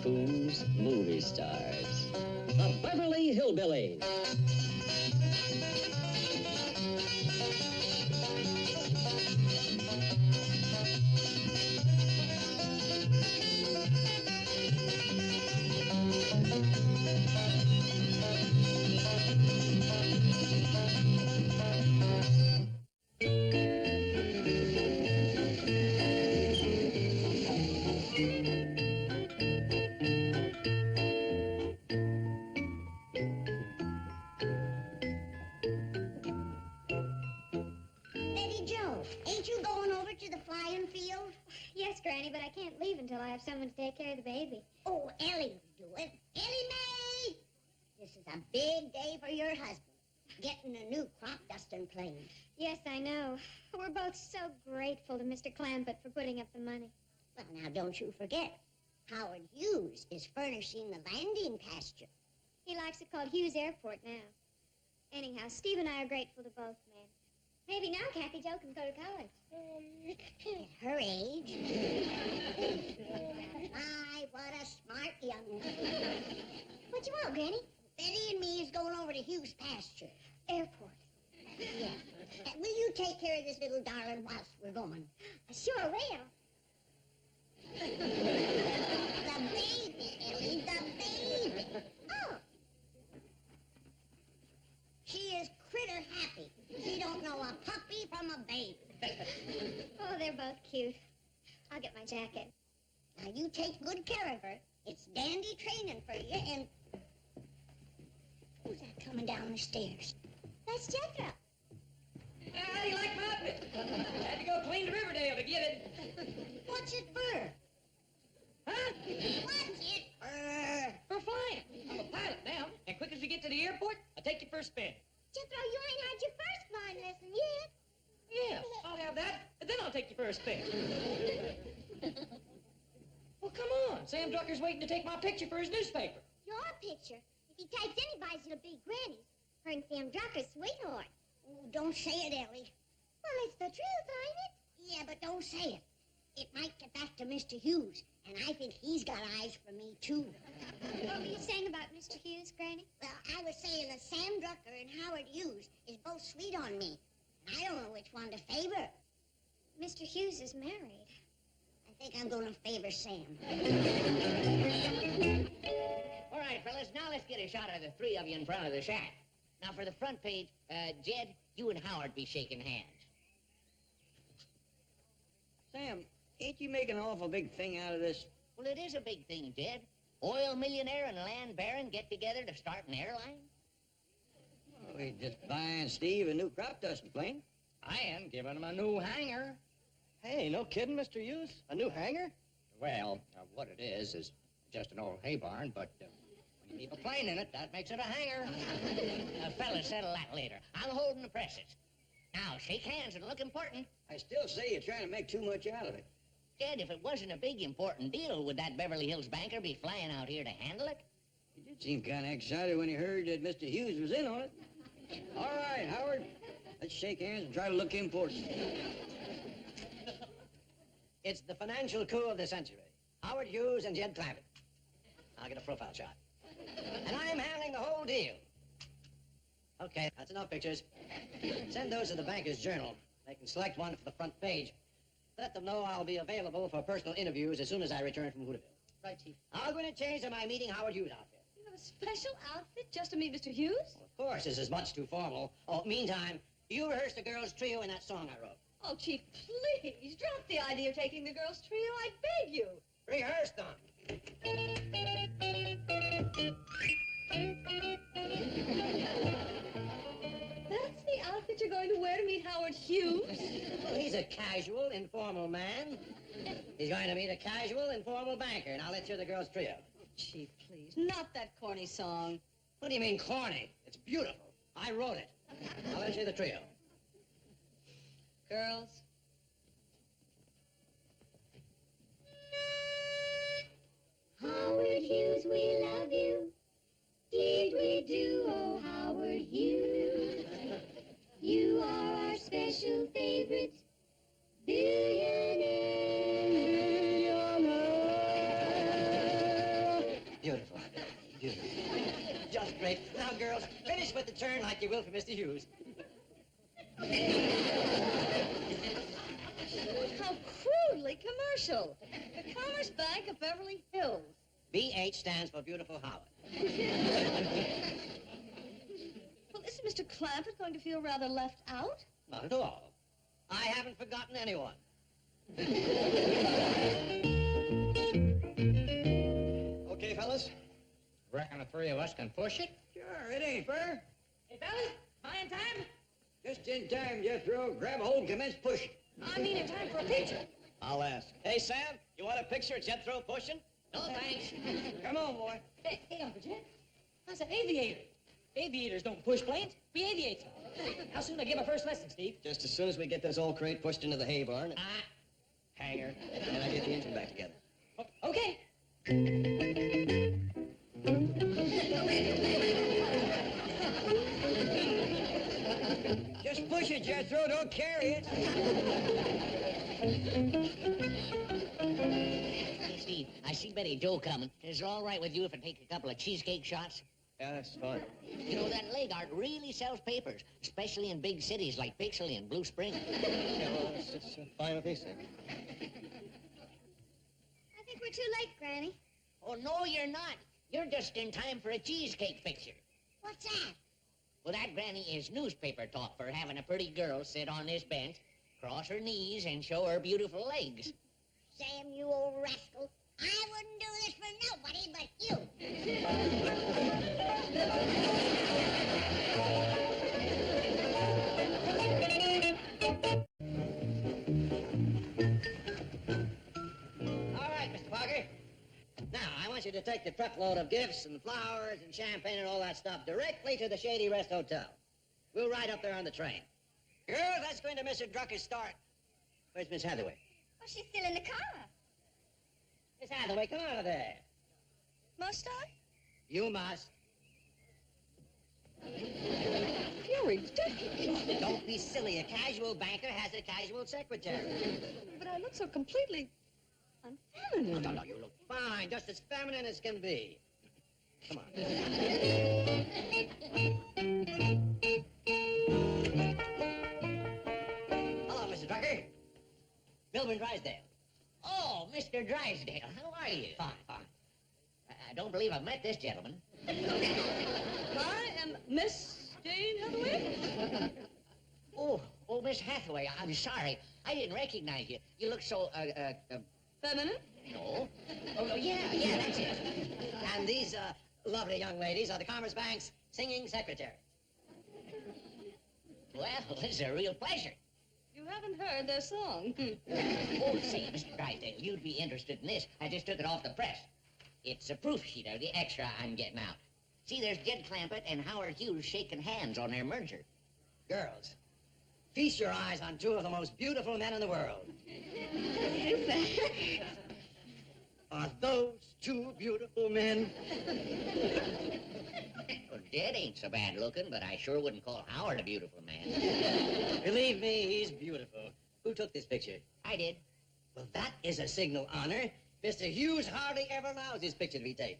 Hewes movie stars. The Beverly Hillbillies. Betty Joe, ain't you going over to the flying field? Yes, Granny, but I can't leave until I have someone to take care of the baby. Oh, Ellie will do it. Ellie Mae! This is a big day for your husband. Getting a new crop dusting plane. Yes, I know. We're both so grateful to Mr. Clampett for putting up the money. Well, now, don't you forget, Howard Hewes is furnishing the landing pasture. He likes it called Hewes Airport now. Anyhow, Steve and I are grateful to both men. Maybe now Kathy Jo can go to college. At her age. My, what a smart young. What you want, Granny? Betty and me is going over to Hewes pasture. Airport. Yeah. Will you take care of this little darling whilst we're going? I sure will. The baby, Ellie, the baby. Oh. She is critter happy. She don't know a puppy from a baby. Oh, they're both cute. I'll get my jacket. Now, you take good care of her. It's dandy training for you, and... Who's that coming down the stairs? That's Jethro. How do you like my outfit? Had to go clean to Riverdale to get it. What's it for? Huh? What's it for? For flying. I'm a pilot now, and quick as we get to the airport, I'll take you for a spin. Jethro, you ain't had your first flying lesson yet. Yeah, I'll have that, and then I'll take you for a spin. Well, come on. Sam Drucker's waiting to take my picture for his newspaper. Your picture? If he takes anybody's, it'll be Granny's. Her and Sam Drucker's sweetheart. Oh, don't say it, Ellie. Well, it's the truth, ain't it? Yeah, but don't say it. It might get back to Mr. Hewes, and I think he's got eyes for me, too. What were you saying about Mr. Hewes, Granny? Well, I was saying that Sam Drucker and Howard Hewes is both sweet on me. I don't know which one to favor. Mr. Hewes is married. I think I'm going to favor Sam. All right, fellas, now let's get a shot of the three of you in front of the shack. Now, for the front page, Jed, you and Howard be shaking hands. Sam, ain't you making an awful big thing out of this? Well, it is a big thing, Jed. Oil millionaire and land baron get together to start an airline? Oh, we just buying Steve a new crop dusting plane. And giving him a new hangar. Hey, no kidding, Mr. Hewes? A new hangar? Well, what it is just an old hay barn, but when you keep a plane in it, that makes it a hangar. Fellas, settle that later. I'm holding the presses. Now, shake hands. It'll look important. I still say you're trying to make too much out of it. Jed, if it wasn't a big, important deal, would that Beverly Hills banker be flying out here to handle it? He did seem kind of excited when he heard that Mr. Hewes was in on it. All right, Howard. Let's shake hands and try to look important. It's the financial coup of the century. Howard Hewes and Jed Clampett. I'll get a profile shot. And I'm handling the whole deal. Okay, that's enough pictures. Send those to the Banker's Journal. They can select one for the front page. Let them know I'll be available for personal interviews as soon as I return from Hooterville. Right, Chief. I'm going to change to my meeting Howard Hewes outfit. You have a special outfit just to meet Mr. Hewes? Well, of course, this is much too formal. Oh, meantime, you rehearse the girls' trio in that song I wrote. Oh, Chief, please, drop the idea of taking the girls' trio. I beg you. Rehearse them. That's the outfit you're going to wear to meet Howard Hewes? Well, he's a casual, informal man. He's going to meet a casual, informal banker. Now let's hear the girls' trio. Oh, Chief, please, not that corny song. What do you mean corny? It's beautiful. I wrote it. Now let's hear the trio. Girls. Howard Hewes, we love you. Did we do, oh Howard Hewes? You are our special favorite billionaire. great. Now, girls, finish with the turn like you will for Mr. Hewes. How crudely commercial. The Commerce Bank of Beverly Hills. BH stands for Beautiful Howard. Well, isn't Mr. Clampett going to feel rather left out? Not at all. I haven't forgotten anyone. Okay, fellas? Reckon the three of us can push it? Sure, it ain't fair. Hey, fellas, am I in time? Just in time, Jethro. Grab a hold and commence pushing. I mean in time for a picture. I'll ask. Hey, Sam, you want a picture of Jethro pushing? No, thanks. Come on, boy. Hey, Uncle Jed, how's an aviator? Aviators don't push planes, we aviate them. How soon I get my first lesson, Steve? Just as soon as we get this old crate pushed into the hay barn, hangar, and I get the engine back together. Okay. Just push it, Jethro. Don't carry it. Hey, Steve, I see Betty Joe coming. Is it all right with you if I take a couple of cheesecake shots? Yeah, that's fine. You know, that leg art really sells papers, especially in big cities like Pixley and Blue Spring. Yeah, well, it's fine with me, Sam. I think we're too late, Granny. Oh, no, you're not. You're just in time for a cheesecake picture. What's that? Well, that Granny is newspaper talk for having a pretty girl sit on this bench, cross her knees, and show her beautiful legs. Sam, you old rascal. I wouldn't do this for nobody but you. All right, Mr. Parker. Now, I want you to take the truckload of gifts and flowers and champagne and all that stuff directly to the Shady Rest Hotel. We'll ride up there on the train. Girls, let's go into Mr. Drucker's start. Where's Miss Hathaway? Oh, she's still in the car. Miss Hathaway, come out of there. Must I? You must. You're ridiculous. Don't be silly. A casual banker has a casual secretary. But I look so completely unfeminine. No, you look fine, just as feminine as can be. Come on. Hello, Mr. Drucker. Milburn Drysdale. Oh, Mr. Drysdale, how are you? Fine, fine. I don't believe I've met this gentleman. I am Miss Jane Hathaway. Oh, Miss Hathaway, I'm sorry. I didn't recognize you. You look so, Feminine? no. Oh, yeah, that's it. And these lovely young ladies are the Commerce Bank's singing secretary. Well, it's a real pleasure. You haven't heard their song. Oh, say, Mr. Drysdale, you'd be interested in this. I just took it off the press. It's a proof sheet of the extra I'm getting out. See, there's Jed Clampett and Howard Hewes shaking hands on their merger. Girls, feast your eyes on two of the most beautiful men in the world. Are those two beautiful men? Well, Jed ain't so bad looking, but I sure wouldn't call Howard a beautiful man. Believe me, he's beautiful. Who took this picture? I did. Well, that is a signal honor. Mr. Hewes hardly ever allows his picture to be taken.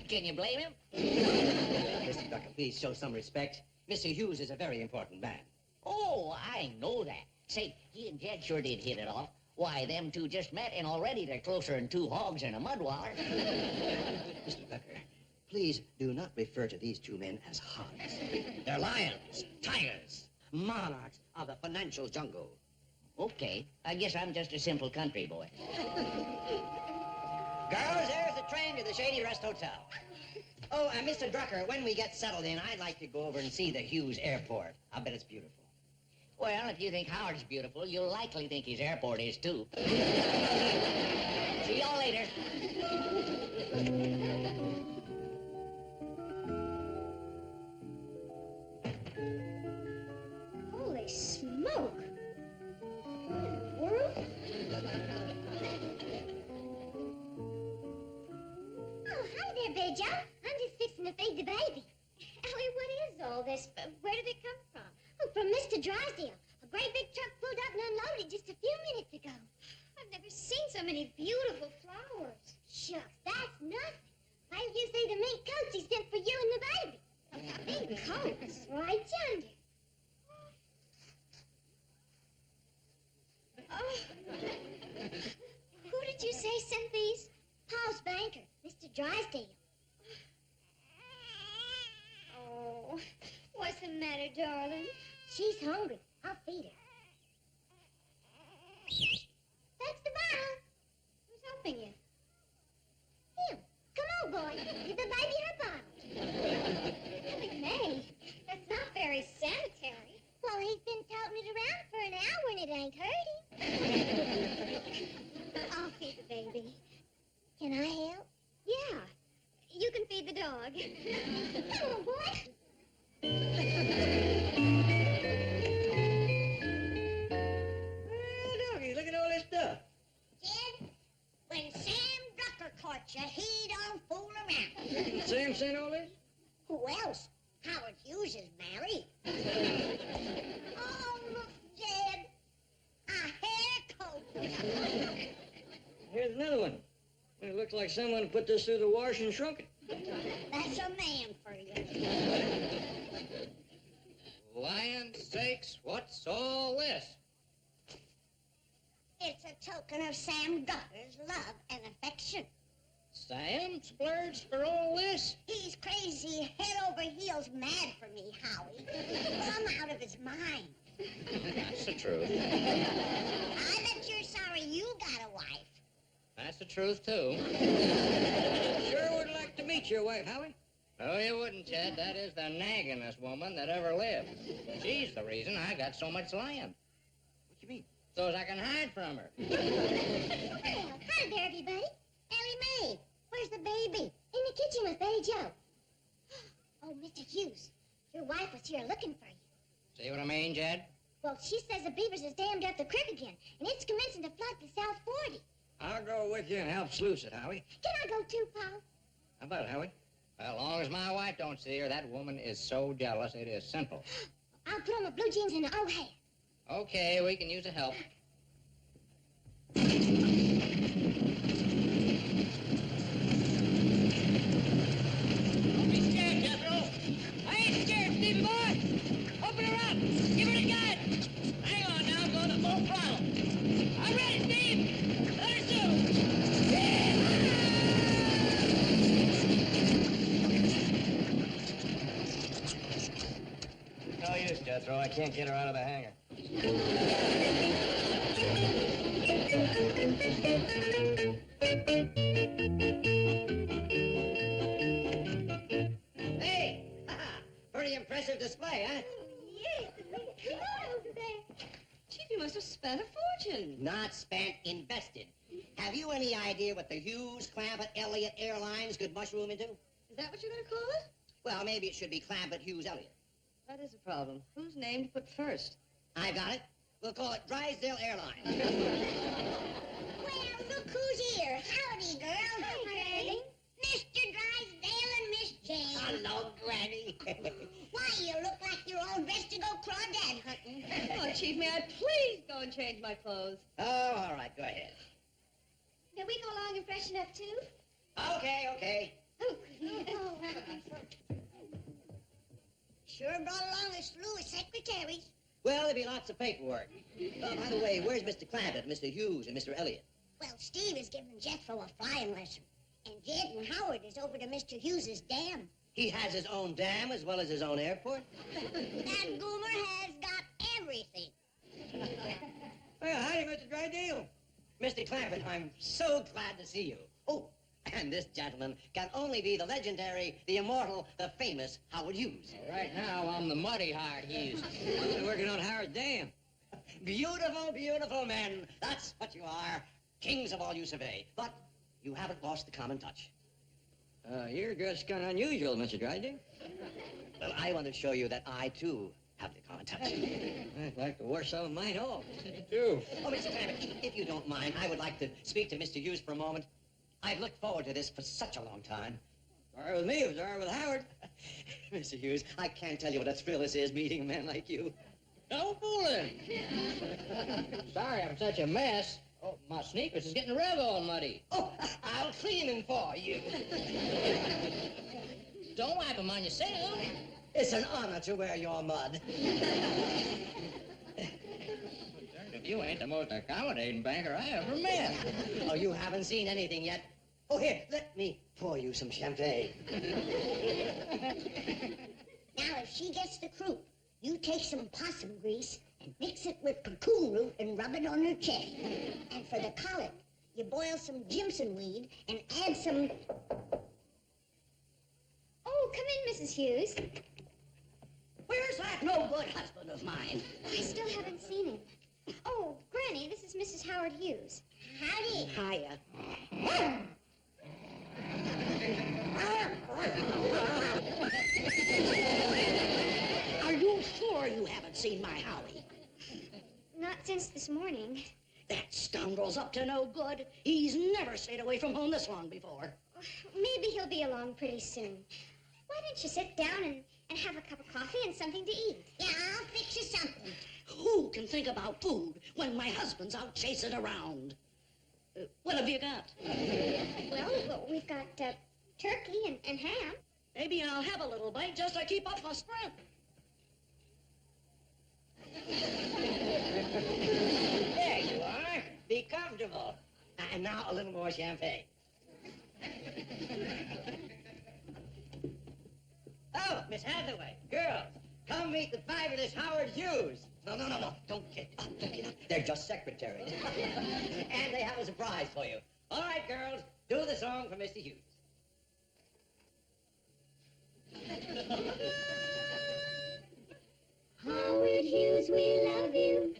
Can you blame him? Mr. Drucker, please show some respect. Mr. Hewes is a very important man. Oh, I know that. Say, he and Jed sure did hit it off. Why, them two just met, and already they're closer than two hogs in a mud waller. Mr. Drucker, please do not refer to these two men as hogs. They're lions, tigers, monarchs of the financial jungle. Okay, I guess I'm just a simple country boy. Girls, there's the train to the Shady Rest Hotel. Oh, and Mr. Drucker, when we get settled in, I'd like to go over and see the Hewes Airport. I bet it's beautiful. Well, if you think Howard's beautiful, you'll likely think his airport is, too. See y'all later. Holy smoke. What in the world? Oh, hi there, Bejo. I'm just fixing to feed the baby. Ellie, what is all this? Where did it come from? Oh, from Mr. Drysdale. A great big truck pulled up and unloaded just a few minutes ago. I've never seen so many beautiful flowers. Shucks, that's nothing. Wait till you see the mink coats he sent for you and the baby. Mink coats? Right yonder. Oh. Who did you say sent these? Paul's banker, Mr. Drysdale. Oh, what's the matter, darling? She's hungry. I'll feed her. That's the bottle. Who's helping you? Him. Come on, boy. Give the baby her bottle. May, that's not very sanitary. Well, he's been toting it around for an hour and it ain't hurting. I'll feed the baby. Can I help? Yeah. You can feed the dog. Come on, boy. Well, doggy, look at all this stuff. Jed, when Sam Drucker caught you, he don't fool around. Sam sent all this? Who else? Howard Hewes is married. Oh, look, Jed. A hair coat. Here's another one. It looks like someone put this through the wash and shrunk it. That's a man for you. Land sakes, what's all this? It's a token of Sam Drucker's love and affection. Sam splurged for all this? He's crazy, head over heels mad for me, Howie. Come out of his mind. That's the truth. I bet you're sorry you got a wife. That's the truth, too. Sure would like to meet your wife, Howie. No, you wouldn't, Ted. That is the naggingest woman that ever lived. She's the reason I got so much land. What you mean? So as I can hide from her. Well, hi there, everybody. Ellie Mae, where's the baby? In the kitchen with Betty Joe. Oh, Mr. Hewes, your wife was here looking for you. See what I mean, Jed? Well, she says the beavers has dammed up the creek again, and it's commencing to flood the South 40. I'll go with you and help sluice it, Howie. Can I go too, Paul? How about it, Howie? As long as my wife don't see her, that woman is so jealous, it is simple. I'll put on my blue jeans and the old hat. Okay, we can use the help. Don't be scared, Jethro. I ain't scared, Stevie boy. Open her up. Give her a guide. Hang on now, I'm going to full throttle. I'm ready, Steve. Let her shoot. No use, Jethro. I can't get her out of the hangar. Hey! Pretty impressive display, huh? Yes, come on over there. Chief, you must have spent a fortune. Not spent, invested. Have you any idea what the Hewes, Clampett, Elliott Airlines could mushroom into? Is that what you're going to call it? Well, maybe it should be Clampett, Hewes, Elliott. That is a problem. Whose name to put first? I got it. We'll call it Drysdale Airlines. Well, look who's here. Howdy, girl. Hi, Granny. Mr. Drysdale and Miss Jane. Hello, Granny. Why, you look like you're all dressed to go crawdad hunting. Oh, Chief, may I please go and change my clothes? Oh, all right, go ahead. Can we go along and freshen up, too? Okay. Oh. Sure brought along a slew of secretaries. Well, there'll be lots of paperwork. By the way, where's Mr. Clampett, Mr. Hewes, and Mr. Elliott? Well, Steve is giving Jethro a flying lesson. And Jed and Howard is over to Mr. Hughes's dam. He has his own dam as well as his own airport. That goomer has got everything. Well, howdy, Mr. Drysdale. Mr. Clampett, I'm so glad to see you. Oh, and this gentleman can only be the legendary, the immortal, the famous Howard Hewes. Right now, I'm the muddy heart Hughes. I'm working on Howard's dam. Beautiful, beautiful men. That's what you are. Kings of all you survey. But you haven't lost the common touch. You're just kind of unusual, Mr. Drysdale. Well, I want to show you that I, too, have the common touch. I'd like to wash some of mine off. Too. Oh, Mr. Clampett, if you don't mind, I would like to speak to Mr. Hewes for a moment. I've looked forward to this for such a long time. All right with me, it was all right with Howard. Mr. Hewes, I can't tell you what a thrill this is meeting a man like you. No fooling. Sorry I'm such a mess. Oh, my sneakers is getting real all muddy. Oh, I'll clean them for you. Don't wipe them on yourself. It's an honor to wear your mud. If you ain't the most accommodating banker I ever met. Oh, you haven't seen anything yet. Oh, here, let me pour you some champagne. Now, if she gets the croup, you take some possum grease and mix it with cocoon root and rub it on her chest. And for the colic, you boil some Jimson weed and add some... Oh, come in, Mrs. Hewes. Where's that no-good husband of mine? I still haven't seen him. Oh, Granny, this is Mrs. Howard Hewes. Howdy. Hiya. Are you sure you haven't seen my Howie? Not since this morning. That scoundrel's up to no good. He's never stayed away from home this long before. Maybe he'll be along pretty soon. Why don't you sit down and have a cup of coffee and something to eat? Yeah, I'll fix you something. Who can think about food when my husband's out chasing around? What have you got? Well, we've got turkey and ham. Maybe I'll have a little bite just to keep up my strength. There you are. Be comfortable. And now a little more champagne. Oh, Miss Hathaway, girls, come meet the fabulous Howard Hewes. No. Don't get up. They're just secretaries. And they have a surprise for you. All right, girls, do the song for Mr. Hewes. Howard Hughes, we love you.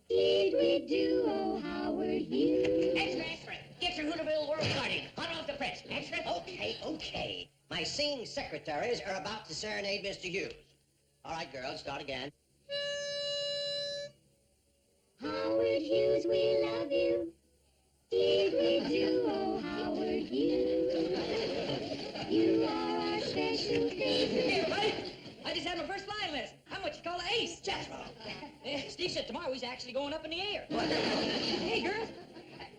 Did we do, oh, Howard Hughes? Extra. Get your Hooterville world started. Hot off the press. Extra. Okay. My singing secretaries are about to serenade Mr. Hewes. All right, girls, start again. Howard Hughes, we love you. Did we do, oh, Howard Hughes? You are our special favorite. Hey, everybody. I just had my first flying lesson. I'm what you call an ace. Jethro. Steve said tomorrow he's actually going up in the air. Hey, girls.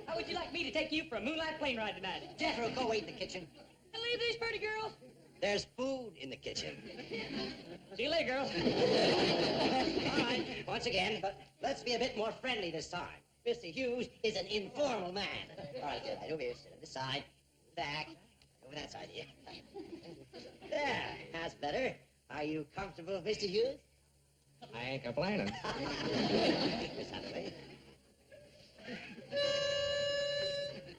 How would you like me to take you for a moonlight plane ride tonight? Jethro, go wait in the kitchen. And leave these pretty girls. There's food in the kitchen. See you later, girls. All right, once again, but let's be a bit more friendly this time. Mr. Hewes is an informal man. All right, good. Over here, sit on this side, back, over that side here. There, that's better. Are you comfortable, Mr. Hewes? I ain't complaining. Miss Hathaway.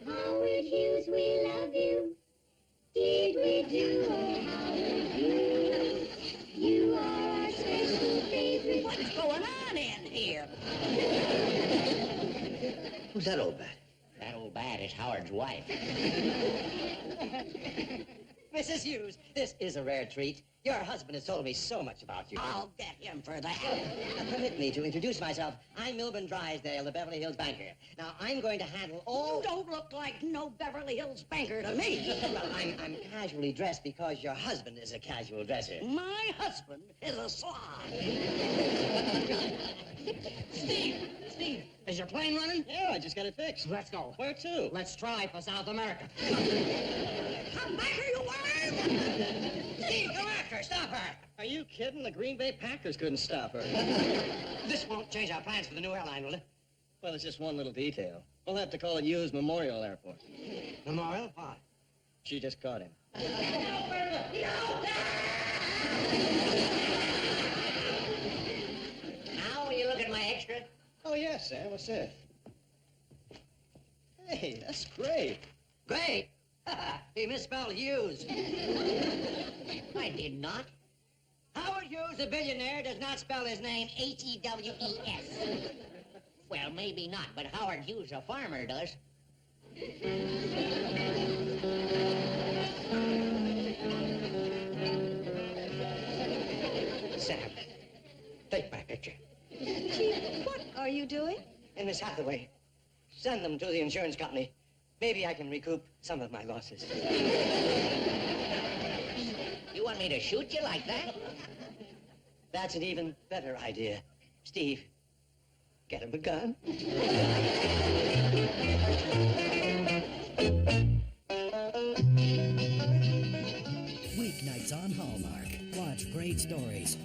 Howard Hughes, we love you. Did we do, oh, Howard Hughes? You are our special favorite. What's going on in here? Who's that old bat? That old bat is Howard's wife. Mrs. Hewes, this is a rare treat. Your husband has told me so much about you. I'll get him for that. Now, permit me to introduce myself. I'm Milburn Drysdale, the Beverly Hills banker. Now, I'm going to handle all... You don't look like no Beverly Hills banker to me. Well, I'm casually dressed because your husband is a casual dresser. My husband is a slob. Steve, is your plane running? Yeah, I just got it fixed. Let's go. Where to? Let's try for South America. Come back here, you worm! Steve, go after her. Stop her. Are you kidding? The Green Bay Packers couldn't stop her. This won't change our plans for the new airline, will it? Well, it's just one little detail. We'll have to call it Hewes Memorial Airport. Memorial? Why? She just caught him. Now, will you look at my extra? Oh, yes, Sam. What's that? Hey, that's great. Great. He misspelled Hughes. I did not. Howard Hughes, the billionaire, does not spell his name H-E-W-E-S. Well, maybe not, but Howard Hughes, a farmer, does. Sam, take my picture. Chief, what are you doing? And Miss Hathaway, send them to the insurance company. Maybe I can recoup some of my losses. You want me to shoot you like that? That's an even better idea. Steve, Get him a gun. Weeknights on Hallmark. Watch great stories.